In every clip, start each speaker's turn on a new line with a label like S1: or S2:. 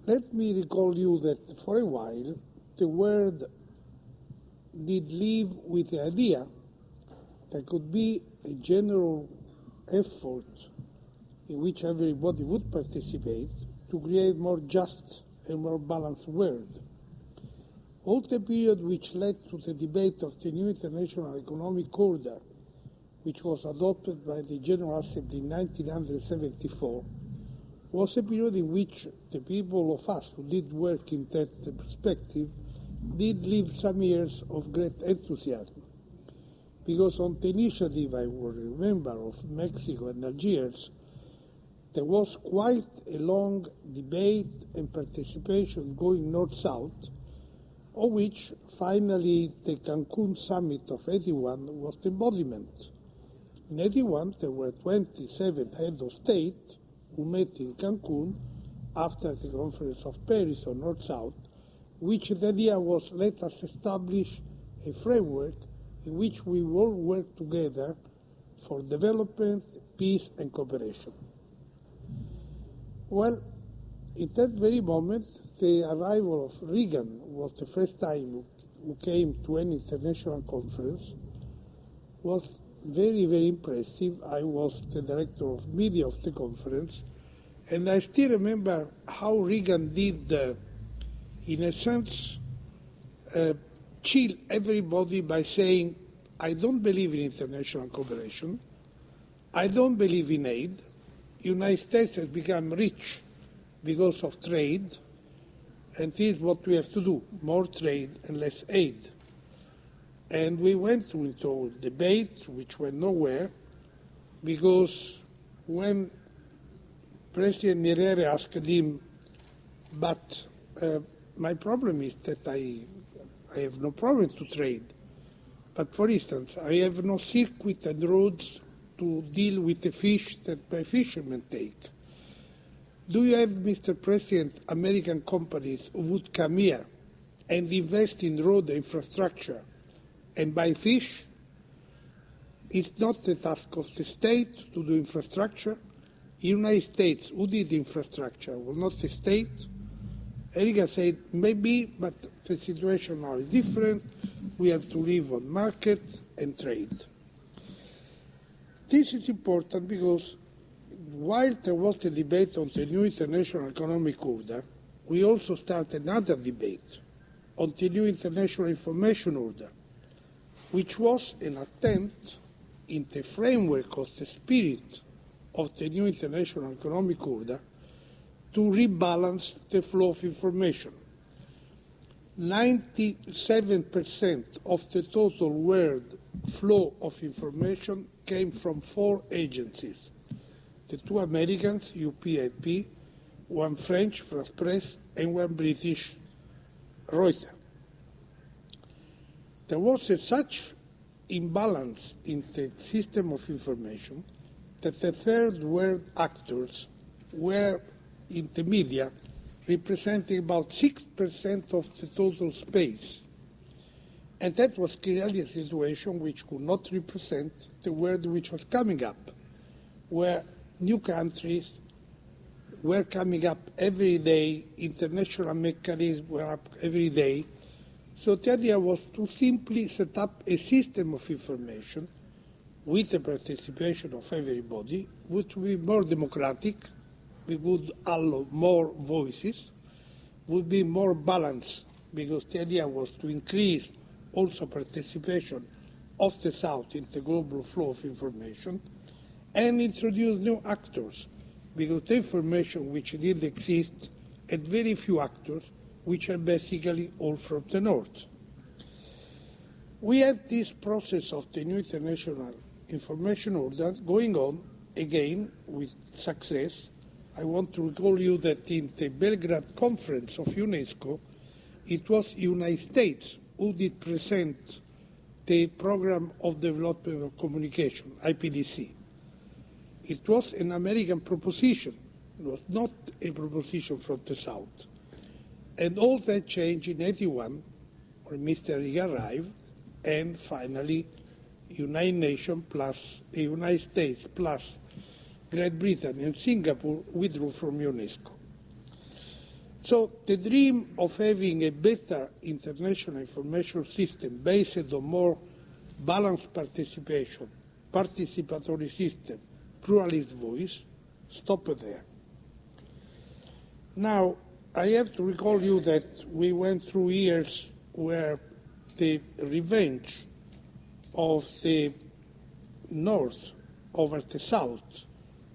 S1: Let me recall you that for a while the world did live with the idea there could be a general effort in which everybody would participate to create more just and more balanced world. All the period which led to the debate of the new international economic order, which was adopted by the General Assembly in 1974, was a period in which the people of us who did work in that perspective did live some years of great enthusiasm. Because on the initiative, I will remember, of Mexico and Algiers, there was quite a long debate and participation going north-south, of which finally the Cancun summit of 81 was the embodiment. In 81, there were 27 heads of state who met in Cancun after the Conference of Paris on North-South, which the idea was, let us establish a framework in which we will work together for development, peace, and cooperation. Well, in that very moment, the arrival of Reagan was the first time who came to an international conference, was very, very impressive. I was the director of media of the conference, and I still remember how Reagan did, in a sense, chill everybody by saying, I don't believe in international cooperation, I don't believe in aid. The United States has become rich because of trade, and this is what we have to do, more trade and less aid. And we went into debates which went nowhere, because when President Nyerere asked him, but my problem is that I have no problem to trade. But for instance, I have no circuit and roads to deal with the fish that my fishermen take. Do you have, Mr. President, American companies who would come here and invest in road infrastructure and buy fish? It's not the task of the state to do infrastructure. The United States, who did infrastructure, was not the state. Erika said, maybe, but the situation now is different. We have to live on market and trade. This is important because while there was the debate on the new international economic order, we also started another debate on the new international information order, which was an attempt in the framework of the spirit of the new international economic order to rebalance the flow of information. 97% of the total world flow of information came from 4 agencies. The 2 Americans, UPIP, 1 French, France Press, and 1 British, Reuters. There was such imbalance in the system of information that the third world actors were in the media representing about 6% of the total space. And that was clearly a situation which could not represent the world which was coming up, where new countries were coming up every day, international mechanisms were up every day. So the idea was to simply set up a system of information with the participation of everybody, which would be more democratic, we would allow more voices, would be more balanced, because the idea was to increase also participation of the South in the global flow of information, and introduce new actors, because the information which did exist had very few actors, which are basically all from the North. We have this process of the new international information order going on again with success. I want to recall you that in the Belgrade conference of UNESCO, it was the United States who did present the Program of Development of Communication, IPDC. It was an American proposition. It was not a proposition from the South. And all that changed in 81, when Mr. Reagan arrived, and finally, United Nations plus the United States plus Great Britain and Singapore withdrew from UNESCO. So the dream of having a better international information system based on more balanced participation, participatory system, pluralist voice, stopped there. Now, I have to recall you that we went through years where the revenge of the North over the South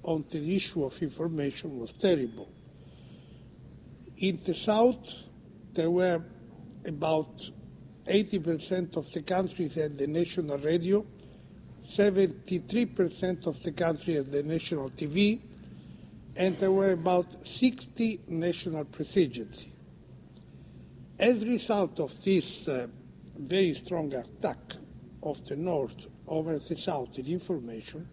S1: on the issue of information was terrible. In the South, there were about 80% of the countries had the national radio, 73% of the country had the national TV, and there were about 60 national presidencies. As a result of this very strong attack of the North over the South in information,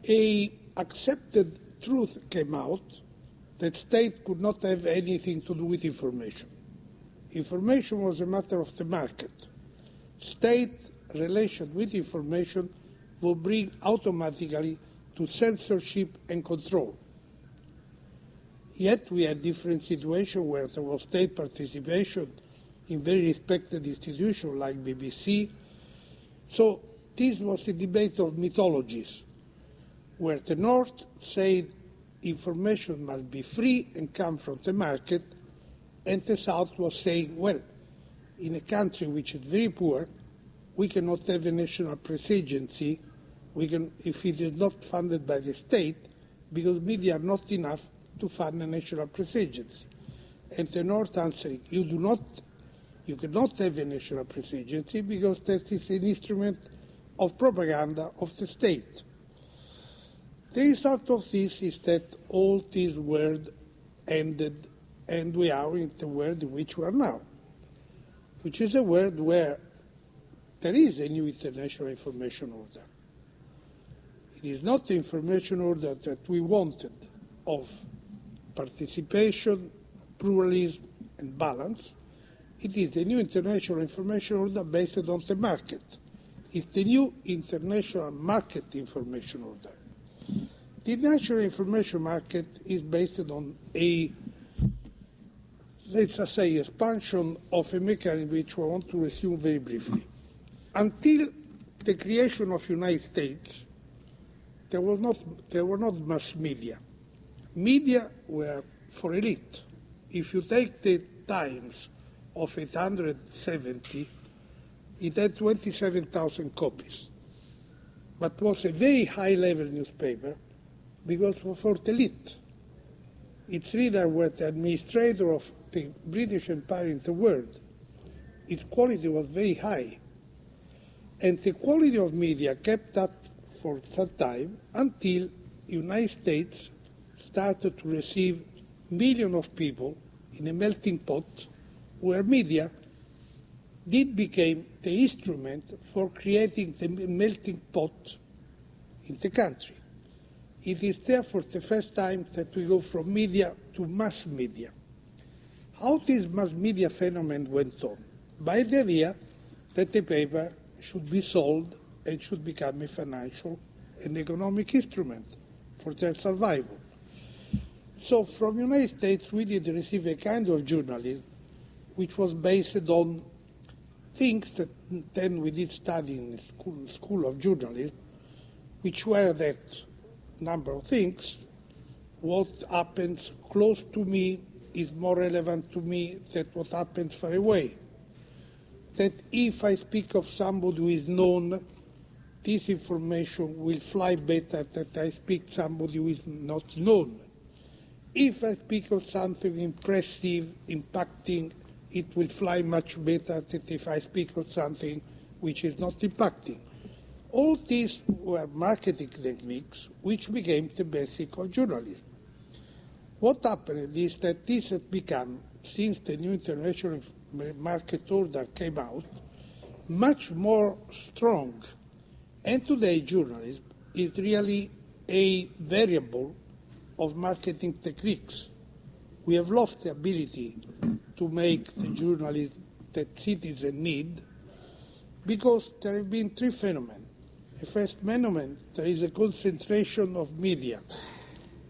S1: a accepted truth came out that state could not have anything to do with information. Information was a matter of the market. State relation with information will bring automatically to censorship and control. Yet we had different situations where there was state participation in very respected institutions like BBC. So this was a debate of mythologies, where the North said information must be free and come from the market, and the South was saying, well, in a country which is very poor, we cannot have a national presidency if it is not funded by the state, because media are not enough to fund a national presidency. And the North answering, you cannot have a national presidency because that is an instrument of propaganda of the state. The result of this is that all this world ended, and we are in the world in which we are now, which is a world where there is a new international information order. It is not the information order that we wanted of participation, pluralism, and balance. It is a new international information order based on the market. It's the new international market information order. The national information market is based on a, let's just say, expansion of a mechanism which I want to resume very briefly. Until the creation of the United States, there were not mass media. Media were for elite. If you take the Times of 870, it had 27,000 copies, but was a very high-level newspaper because it was for the elite. Its reader were the administrator of the British Empire in the world. Its quality was very high. And the quality of media kept up for some time until the United States started to receive millions of people in a melting pot where media did become the instrument for creating the melting pot in the country. It is therefore the first time that we go from media to mass media. How this mass media phenomenon went on? By the idea that the paper should be sold and should become a financial and economic instrument for their survival. So from the United States we did receive a kind of journalism which was based on things that then we did study in the school of journalism, which were that number of things. What happens close to me is more relevant to me than what happens far away. That if I speak of somebody who is known, this information will fly better than I speak somebody who is not known. If I speak of something impressive, impacting, it will fly much better than if I speak of something which is not impacting. All these were marketing techniques which became the basic of journalism. What happened is that this has become, since the new international market order came out, much more strong. And today journalism is really a variable of marketing techniques. We have lost the ability to make the journalism that citizens need because there have been three phenomena. The first phenomenon, there is a concentration of media.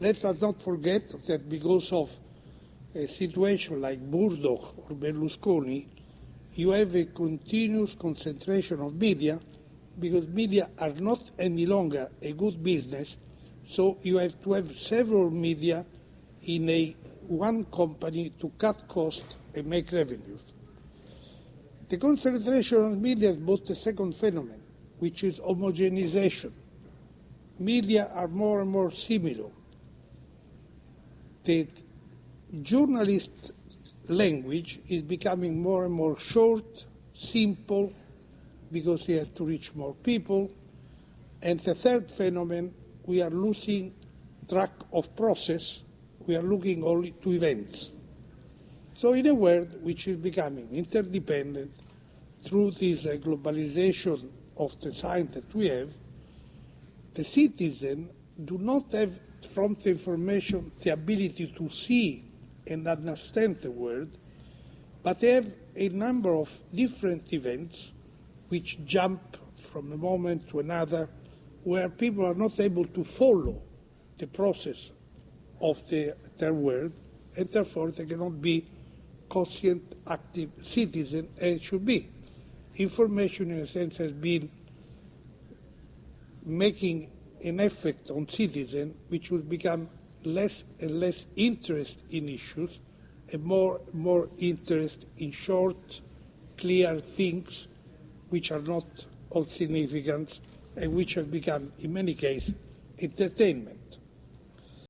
S1: Let us not forget that because of a situation like Murdoch or Berlusconi, you have a continuous concentration of media because media are not any longer a good business, so you have to have several media in one company to cut costs and make revenues. The concentration of media has brought a second phenomenon, which is homogenization. Media are more and more similar. The journalist language is becoming more and more short, simple, because he has to reach more people. And the third phenomenon, we are losing track of process. We are looking only to events. So in a world which is becoming interdependent through this globalization of the science that we have, the citizen do not have from the information the ability to see and understand the world, but they have a number of different events which jump from a moment to another, where people are not able to follow the process of their world, and therefore they cannot be conscient, active citizen as it should be. Information, in a sense, has been making an effect on citizens which will become less and less interest in issues and more interest in short, clear things which are not of significance and which have become, in many cases, entertainment.